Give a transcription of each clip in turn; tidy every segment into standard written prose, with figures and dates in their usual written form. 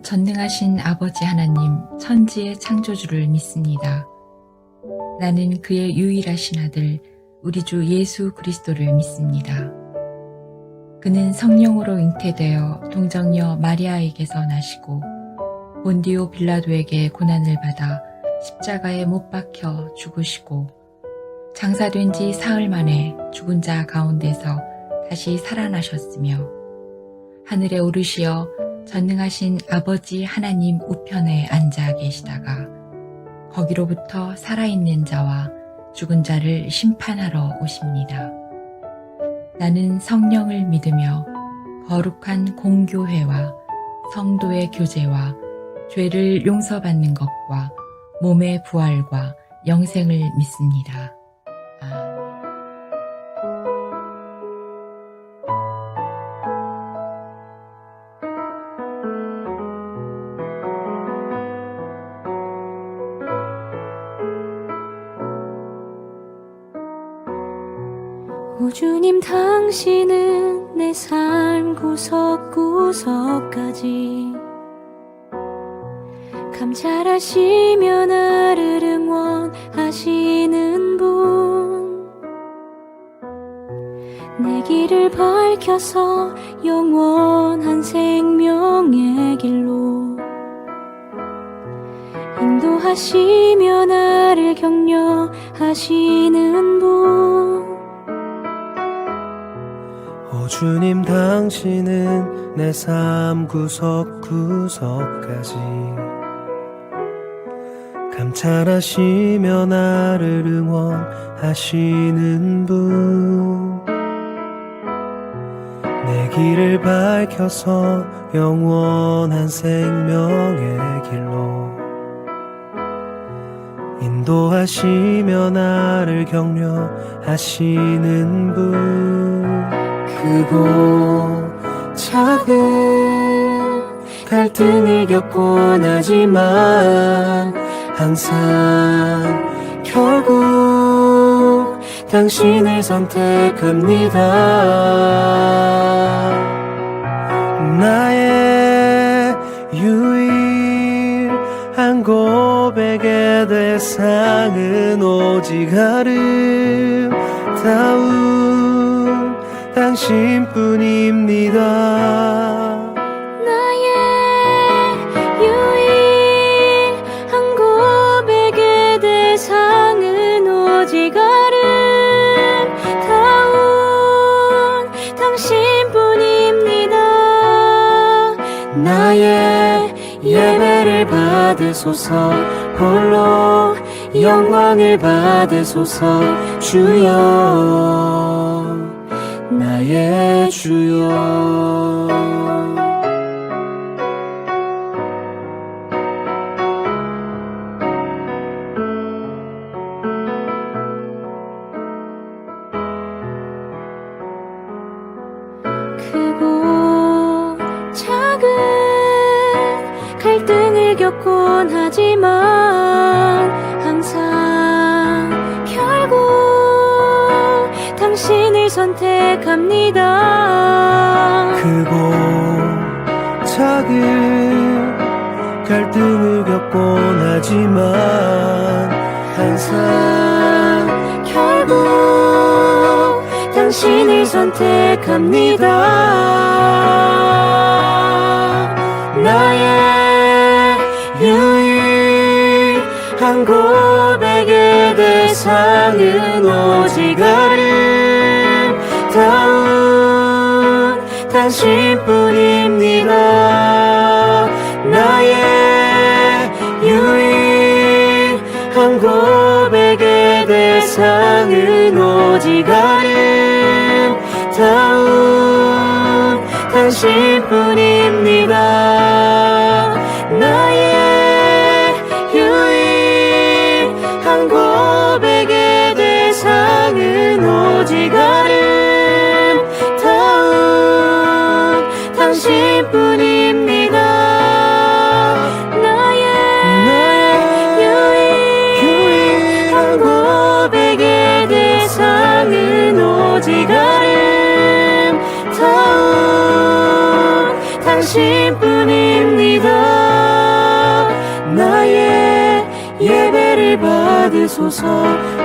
전능하신 아버지 하나님 천지의 창조주를 믿습니다. 나는 그의 유일하신 아들 우리 주 예수 그리스도를 믿습니다. 그는 성령으로 잉태되어 동정녀 마리아에게서 나시고 본디오 빌라도에게 고난을 받아 십자가에 못 박혀 죽으시고 장사된 지 사흘 만에 죽은 자 가운데서 다시 살아나셨으며 하늘에 오르시어 전능하신 아버지 하나님 우편에 앉아 계시다가 거기로부터 살아있는 자와 죽은 자를 심판하러 오십니다. 나는 성령을 믿으며 거룩한 공교회와 성도의 교제와 죄를 용서받는 것과 몸의 부활과 영생을 믿습니다. 아멘. 오 주님, 당신은 내 삶 구석구석까지 감찰하시며 나를 응원하시는 분, 내 길을 밝혀서 영원한 생명의 길로 인도하시며 나를 격려하시는 분, 오 주님, 당신은 내 삶 구석구석까지 감찰하시며 나를 응원하시는 분, 내 길을 밝혀서 영원한 생명의 길로 인도하시며 나를 격려하시는 분, 크고 작은 갈등을 겪곤 하지만 항상 결국 당신을 선택합니다. 나의 유일한 고백의 대상은 오직 아름다운 당신뿐입니다. 나의 유일한 고백의 대상은 오직 아름다운 당신뿐입니다. 나의 예배를 받으소서, 홀로 영광을 받으소서, 주여, 나의 주여. 크고 작은 갈등을 겪곤 하지만 항상 결국 당신을 선택합니다. 크고 작은 갈등을 겪곤 하지만 항상 결국 당신을 선택합니다. 나의 유일한 고백의 대상은 오직 아름다운 당신뿐입니다. 나의 유일한 고백의 대상은 오직 아름다운 당신뿐입니다. 나의 유일한 고백의 대상은 오직 아름다운 당신뿐입니다. 나의 유일한 고백의 대상은 오직 아름다운 당신뿐입니다. 영광을 받으소서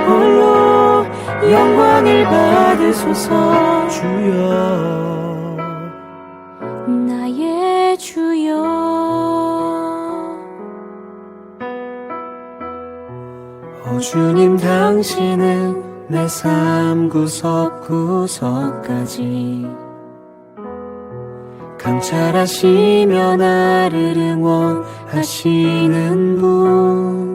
홀로 영광을 받으소서 주여 나의 주여. 오 주님 당신은 내 삶 구석구석까지 감찰하시며 나를 응원하시는 분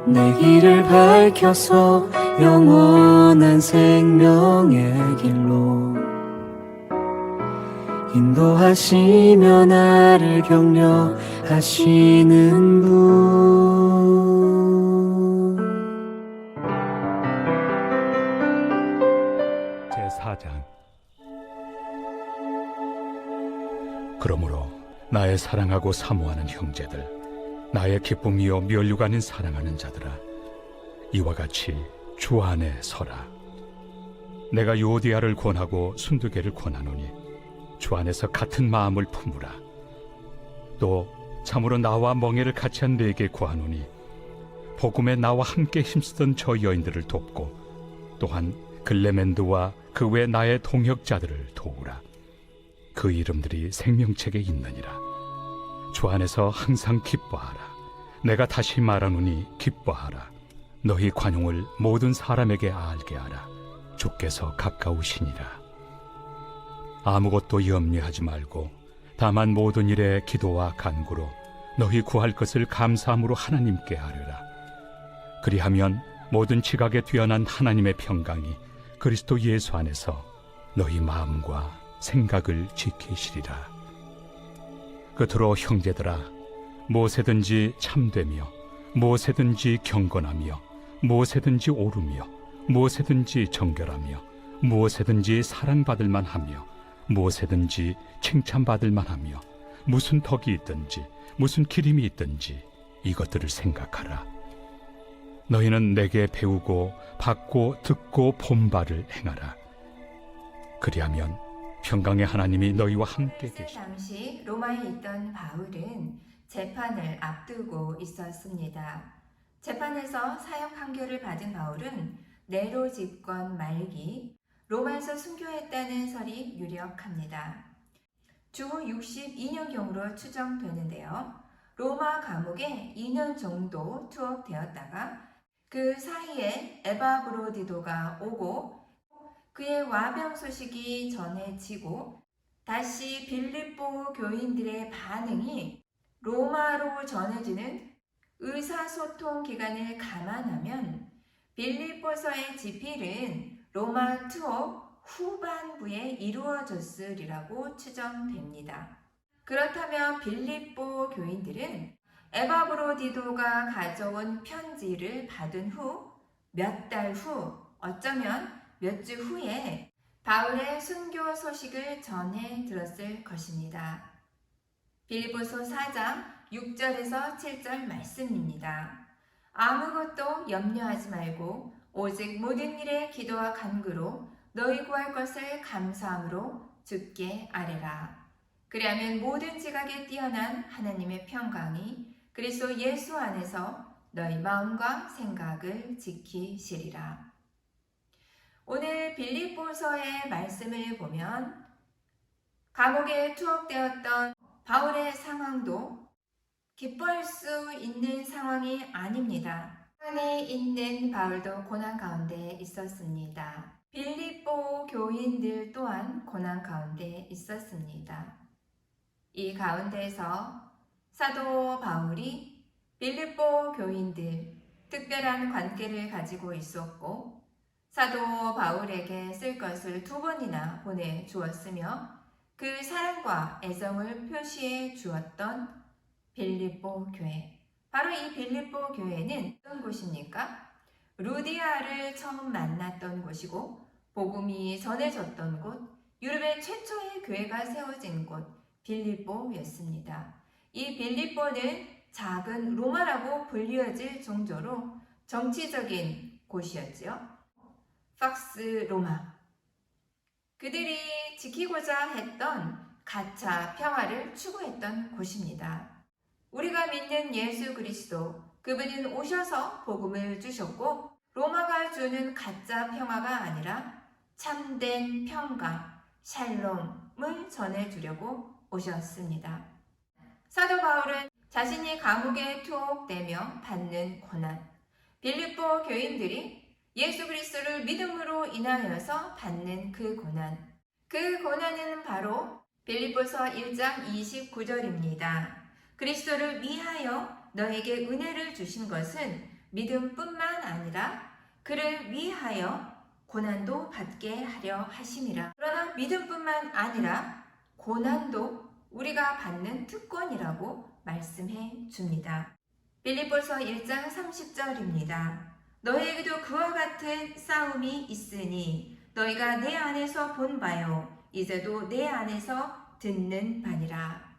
내 길을 밝혀서 영원한 생명의 길로 인도하시며 나를 격려하시는 분 제4장 그러므로 나의 사랑하고 사모하는 형제들, 나의 기쁨이요 면류관인 사랑하는 자들아, 이와 같이 주 안에 서라. 내가 요디아를 권하고 순두개를 권하노니 주 안에서 같은 마음을 품으라. 또 참으로 나와 멍에를 같이 한 네게 구하노니 복음에 나와 함께 힘쓰던 저 여인들을 돕고 또한 글레멘드와 그 외 나의 동역자들을 도우라. 그 이름들이 생명책에 있느니라. 주 안에서 항상 기뻐하라. 내가 다시 말하노니 기뻐하라. 너희 관용을 모든 사람에게 알게 하라. 주께서 가까우시니라. 아무것도 염려하지 말고 다만 모든 일에 기도와 간구로 너희 구할 것을 감사함으로 하나님께 아뢰라. 그리하면 모든 지각에 뛰어난 하나님의 평강이 그리스도 예수 안에서 너희 마음과 생각을 지키시리라. 끝으로 형제들아, 무엇에든지 참되며 무엇에든지 경건하며 무엇에든지 옳으며 무엇에든지 정결하며 무엇에든지 사랑받을 만하며 무엇에든지 칭찬받을 만하며 무슨 덕이 있든지 무슨 기림이 있든지 이것들을 생각하라. 너희는 내게 배우고 받고 듣고 본 바를 행하라. 그리하면 평강의 하나님이 너희와 함께 계시리라. 당시 로마에 있던 바울은 재판을 앞두고 있었습니다. 재판에서 사형 판결을 받은 바울은 네로 집권 말기 로마에서 순교했다는 설이 유력합니다. 주 62년경으로 추정되는데요. 로마 감옥에 2년 정도 투옥되었다가 그 사이에 에바브로디도가 오고 그의 와병 소식이 전해지고 다시 빌립보 교인들의 반응이 로마로 전해지는 의사소통 기간을 감안하면 빌립보서의 집필은 로마 투옥 후반부에 이루어졌으리라고 추정됩니다. 그렇다면 빌립보 교인들은 에바브로디도가 가져온 편지를 받은 후 몇 달 후, 어쩌면 몇 주 후에 바울의 순교 소식을 전해 들었을 것입니다. 빌립보서 4장 6절에서 7절 말씀입니다. 아무것도 염려하지 말고 오직 모든 일에 기도와 간구로 너희 구할 것을 감사함으로 주께 아뢰라. 그리하면 모든 지각에 뛰어난 하나님의 평강이 그리스도 예수 안에서 너희 마음과 생각을 지키시리라. 오늘 빌립보서의 말씀을 보면 감옥에 투옥되었던 바울의 상황도 기뻐할 수 있는 상황이 아닙니다. 안에 있는 바울도 고난 가운데 있었습니다. 빌립보 교인들 또한 고난 가운데 있었습니다. 이 가운데서 사도 바울이 빌립보 교인들 특별한 관계를 가지고 있었고 사도 바울에게 쓸 것을 2번이나 보내주었으며 그 사랑과 애정을 표시해 주었던 빌립보 교회. 바로 이 빌립보 교회는 어떤 곳입니까? 루디아를 처음 만났던 곳이고 복음이 전해졌던 곳, 유럽의 최초의 교회가 세워진 곳 빌립보였습니다. 이 빌립보는 작은 로마라고 불리워질 정도로 정치적인 곳이었지요. 팍스 로마. 그들이 지키고자 했던 가차 평화를 추구했던 곳입니다. 우리가 믿는 예수 그리스도, 그분은 오셔서 복음을 주셨고 로마가 주는 가짜 평화가 아니라 참된 평강, 샬롬을 전해주려고 오셨습니다. 사도 바울은 자신이 감옥에 투옥되며 받는 고난, 빌립보 교인들이 예수 그리스도를 믿음으로 인하여서 받는 그 고난은 바로 빌립보서 1장 29절입니다. 그리스도를 위하여 너에게 은혜를 주신 것은 믿음뿐만 아니라 그를 위하여 고난도 받게 하려 하심이라. 그러나 믿음뿐만 아니라 고난도 우리가 받는 특권이라고 말씀해 줍니다. 빌립보서 1장 30절입니다. 너에게도 그와 같은 싸움이 있으니 너희가 내 안에서 본 바요 이제도 내 안에서 듣는 바니라.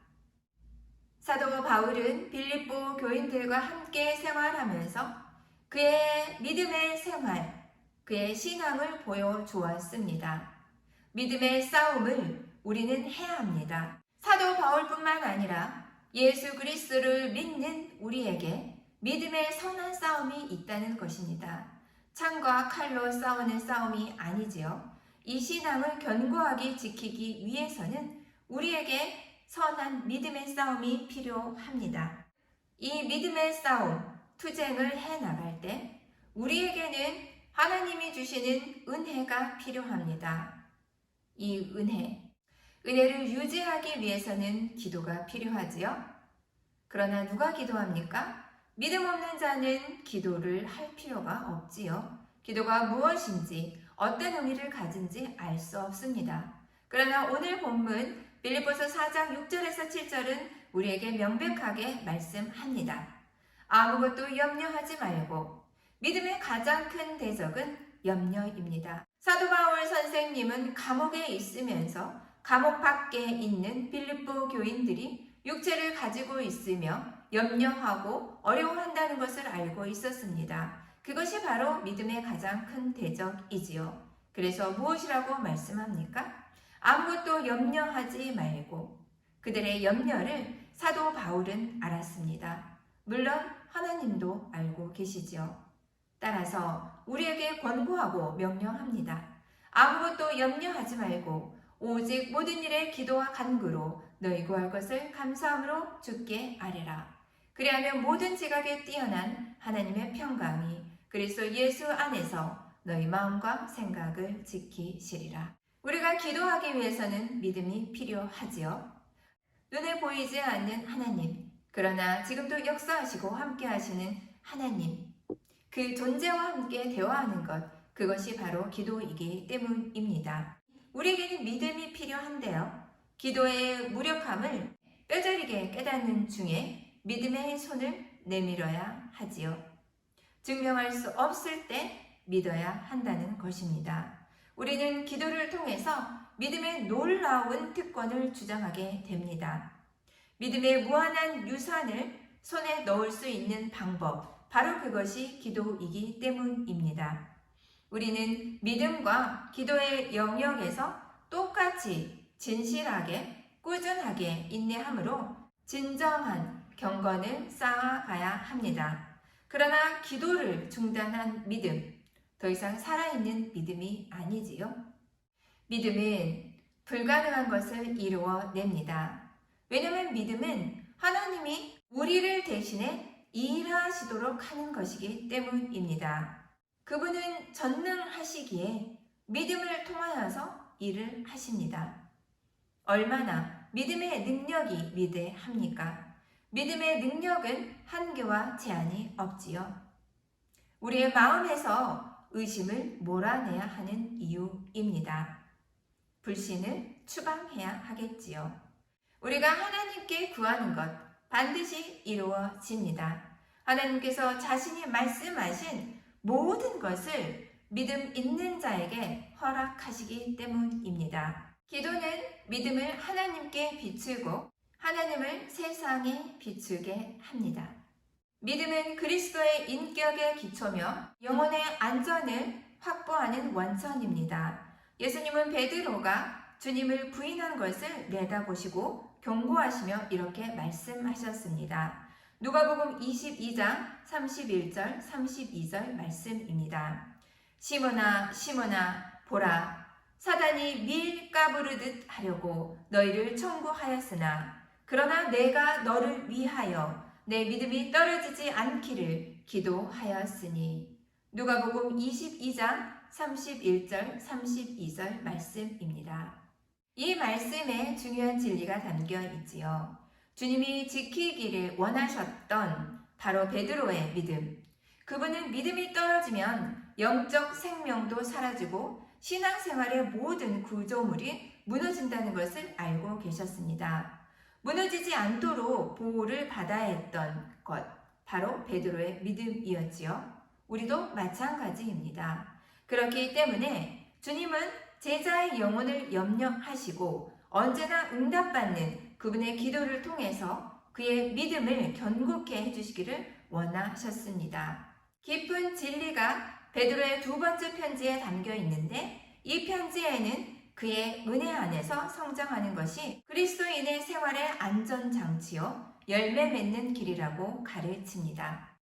사도 바울은 빌립보 교인들과 함께 생활하면서 그의 믿음의 생활, 그의 신앙을 보여주었습니다. 믿음의 싸움을 우리는 해야 합니다. 사도 바울뿐만 아니라 예수 그리스도를 믿는 우리에게 믿음의 선한 싸움이 있다는 것입니다. 창과 칼로 싸우는 싸움이 아니지요. 이 신앙을 견고하게 지키기 위해서는 우리에게 선한 믿음의 싸움이 필요합니다. 이 믿음의 싸움, 투쟁을 해나갈 때 우리에게는 하나님이 주시는 은혜가 필요합니다. 이 은혜를 유지하기 위해서는 기도가 필요하지요. 그러나 누가 기도합니까? 믿음 없는 자는 기도를 할 필요가 없지요. 기도가 무엇인지 어떤 의미를 가진지 알 수 없습니다. 그러나 오늘 본문 빌립보서 4장 6절에서 7절은 우리에게 명백하게 말씀합니다. 아무것도 염려하지 말고 믿음의 가장 큰 대적은 염려입니다. 사도 바울 선생님은 감옥에 있으면서 감옥 밖에 있는 빌립보 교인들이 육체를 가지고 있으며 염려하고 어려워한다는 것을 알고 있었습니다. 그것이 바로 믿음의 가장 큰 대적이지요. 그래서 무엇이라고 말씀합니까? 아무것도 염려하지 말고. 그들의 염려를 사도 바울은 알았습니다. 물론 하나님도 알고 계시지요. 따라서 우리에게 권고하고 명령합니다. 아무것도 염려하지 말고 오직 모든 일에 기도와 간구로 너희 구할 것을 감사함으로 주께 아뢰라. 그리하면 모든 지각에 뛰어난 하나님의 평강이 그리스도 예수 안에서 너희 마음과 생각을 지키시리라. 우리가 기도하기 위해서는 믿음이 필요하지요. 눈에 보이지 않는 하나님, 그러나 지금도 역사하시고 함께 하시는 하나님, 그 존재와 함께 대화하는 것, 그것이 바로 기도이기 때문입니다. 우리에게는 믿음이 필요한데요. 기도의 무력함을 뼈저리게 깨닫는 중에 믿음의 손을 내밀어야 하지요. 증명할 수 없을 때 믿어야 한다는 것입니다. 우리는 기도를 통해서 믿음의 놀라운 특권을 주장하게 됩니다. 믿음의 무한한 유산을 손에 넣을 수 있는 방법, 바로 그것이 기도이기 때문입니다. 우리는 믿음과 기도의 영역에서 똑같이 진실하게 꾸준하게 인내함으로 진정한 경건을 쌓아가야 합니다. 그러나 기도를 중단한 믿음, 더 이상 살아있는 믿음이 아니지요. 믿음은 불가능한 것을 이루어냅니다. 왜냐하면 믿음은 하나님이 우리를 대신해 일하시도록 하는 것이기 때문입니다. 그분은 전능하시기에 믿음을 통하여서 일을 하십니다. 얼마나 믿음의 능력이 위대합니까? 믿음의 능력은 한계와 제한이 없지요. 우리의 마음에서 의심을 몰아내야 하는 이유입니다. 불신을 추방해야 하겠지요. 우리가 하나님께 구하는 것 반드시 이루어집니다. 하나님께서 자신이 말씀하신 모든 것을 믿음 있는 자에게 허락하시기 때문입니다. 기도는 믿음을 하나님께 비추고 하나님을 세상에 비추게 합니다. 믿음은 그리스도의 인격의 기초며 영혼의 안전을 확보하는 원천입니다. 예수님은 베드로가 주님을 부인한 것을 내다보시고 경고하시며 이렇게 말씀하셨습니다. 누가복음 22장 31절 32절 말씀입니다. 시몬아 시몬아 보라 사단이 밀 까부르듯 하려고 너희를 청구하였으나 그러나 내가 너를 위하여 내 믿음이 떨어지지 않기를 기도하였으니. 누가복음 22장 31절 32절 말씀입니다. 이 말씀에 중요한 진리가 담겨 있지요. 주님이 지키기를 원하셨던 바로 베드로의 믿음. 그분은 믿음이 떨어지면 영적 생명도 사라지고 신앙생활의 모든 구조물이 무너진다는 것을 알고 계셨습니다. 무너지지 않도록 보호를 받아야 했던 것, 바로 베드로의 믿음이었지요. 우리도 마찬가지입니다. 그렇기 때문에 주님은 제자의 영혼을 염려하시고 언제나 응답받는 그분의 기도를 통해서 그의 믿음을 견고케 해주시기를 원하셨습니다. 깊은 진리가 베드로의 두 번째 편지에 담겨 있는데 이 편지에는 그의 은혜 안에서 성장하는 것이 그리스도인의 생활의 안전장치요 열매 맺는 길이라고 가르칩니다.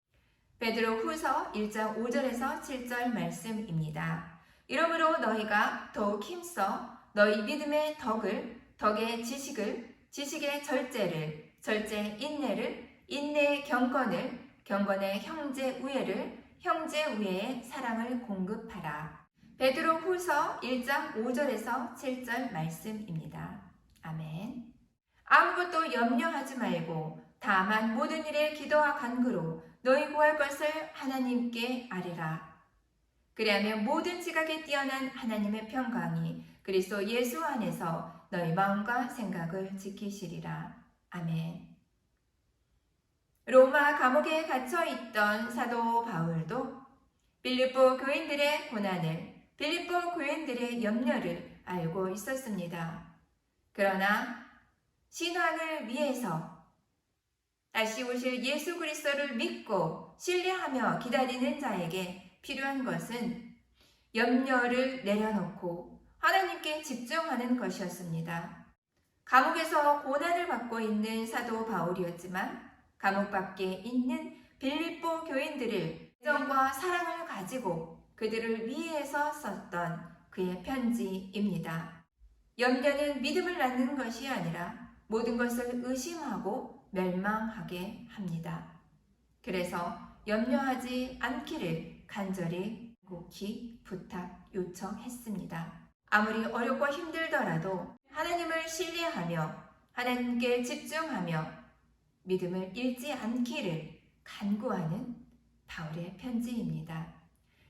베드로 후서 1장 5절에서 7절 말씀입니다. 이러므로 너희가 더욱 힘써 너희 믿음의 덕을, 덕의 지식을, 지식의 절제를, 절제의 인내를, 인내의 경건을, 경건의 형제 우애를, 형제 우애의 사랑을 공급하라. 베드로 후서 1장 5절에서 7절 말씀입니다. 아멘. 아무것도 염려하지 말고 다만 모든 일에 기도와 간구로 너희 구할 것을 하나님께 아뢰라. 그리하면 모든 지각에 뛰어난 하나님의 평강이 그리스도 예수 안에서 너희 마음과 생각을 지키시리라. 아멘. 로마 감옥에 갇혀 있던 사도 바울도 빌립보 교인들의 고난을, 빌립보 교인들의 염려를 알고 있었습니다. 그러나 신앙을 위해서 다시 오실 예수 그리스도를 믿고 신뢰하며 기다리는 자에게 필요한 것은 염려를 내려놓고 하나님께 집중하는 것이었습니다. 감옥에서 고난을 받고 있는 사도 바울이었지만 감옥 밖에 있는 빌립보 교인들을 애정과 사랑을 가지고 그들을 위해서 썼던 그의 편지입니다. 염려는 믿음을 낳는 것이 아니라 모든 것을 의심하고 멸망하게 합니다. 그래서 염려하지 않기를 간절히 국히 부탁 요청했습니다. 아무리 어렵고 힘들더라도 하나님을 신뢰하며 하나님께 집중하며 믿음을 잃지 않기를 간구하는 바울의 편지입니다.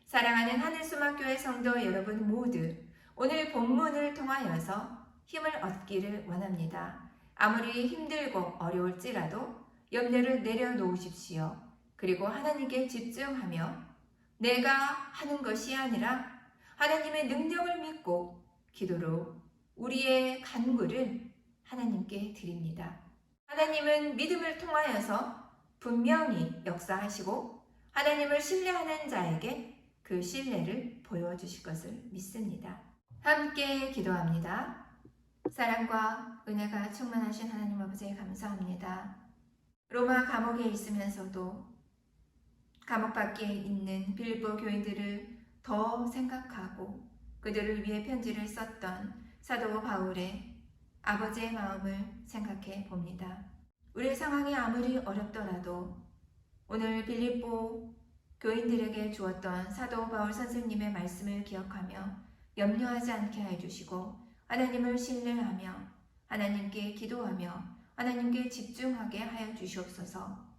사랑하는 하늘소망교회 성도 여러분 모두 오늘 본문을 통하여서 힘을 얻기를 원합니다. 아무리 힘들고 어려울지라도 염려를 내려놓으십시오. 그리고 하나님께 집중하며 내가 하는 것이 아니라 하나님의 능력을 믿고 기도로 우리의 간구를 하나님께 드립니다. 하나님은 믿음을 통하여서 분명히 역사하시고 하나님을 신뢰하는 자에게 그 신뢰를 보여주실 것을 믿습니다. 함께 기도합니다. 사랑과 은혜가 충만하신 하나님 아버지 감사합니다. 로마 감옥에 있으면서도 감옥 밖에 있는 빌립보 교인들을 더 생각하고 그들을 위해 편지를 썼던 사도 바울의 아버지의 마음을 생각해 봅니다. 우리의 상황이 아무리 어렵더라도 오늘 빌립보 교인들에게 주었던 사도 바울 선생님의 말씀을 기억하며 염려하지 않게 해주시고 하나님을 신뢰하며 하나님께 기도하며 하나님께 집중하게 하여 주시옵소서.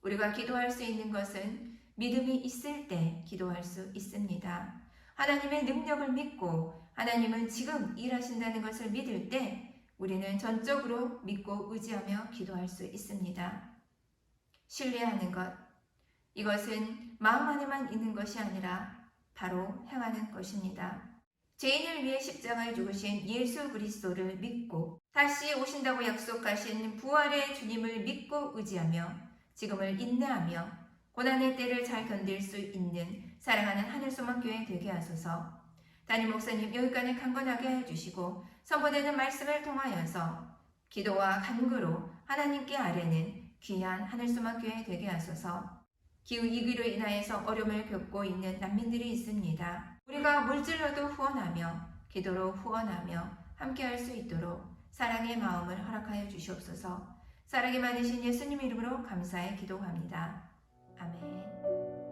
우리가 기도할 수 있는 것은 믿음이 있을 때 기도할 수 있습니다. 하나님의 능력을 믿고 하나님은 지금 일하신다는 것을 믿을 때 우리는 전적으로 믿고 의지하며 기도할 수 있습니다. 신뢰하는 것, 이것은 마음 안에만 있는 것이 아니라 바로 행하는 것입니다. 죄인을 위해 십자가에 죽으신 예수 그리스도를 믿고 다시 오신다고 약속하신 부활의 주님을 믿고 의지하며 지금을 인내하며 고난의 때를 잘 견딜 수 있는 사랑하는 하늘소망교회 되게 하소서. 담임 목사님 여기까지 강건하게 해주시고 선포되는 말씀을 통하여서 기도와 간구로 하나님께 아뢰는 귀한 하늘소망 교회 되게 하소서. 기후위기로 인하여서 어려움을 겪고 있는 난민들이 있습니다. 우리가 물질로도 후원하며 기도로 후원하며 함께할 수 있도록 사랑의 마음을 허락하여 주시옵소서. 사랑이 많으신 예수님 이름으로 감사해 기도합니다. 아멘.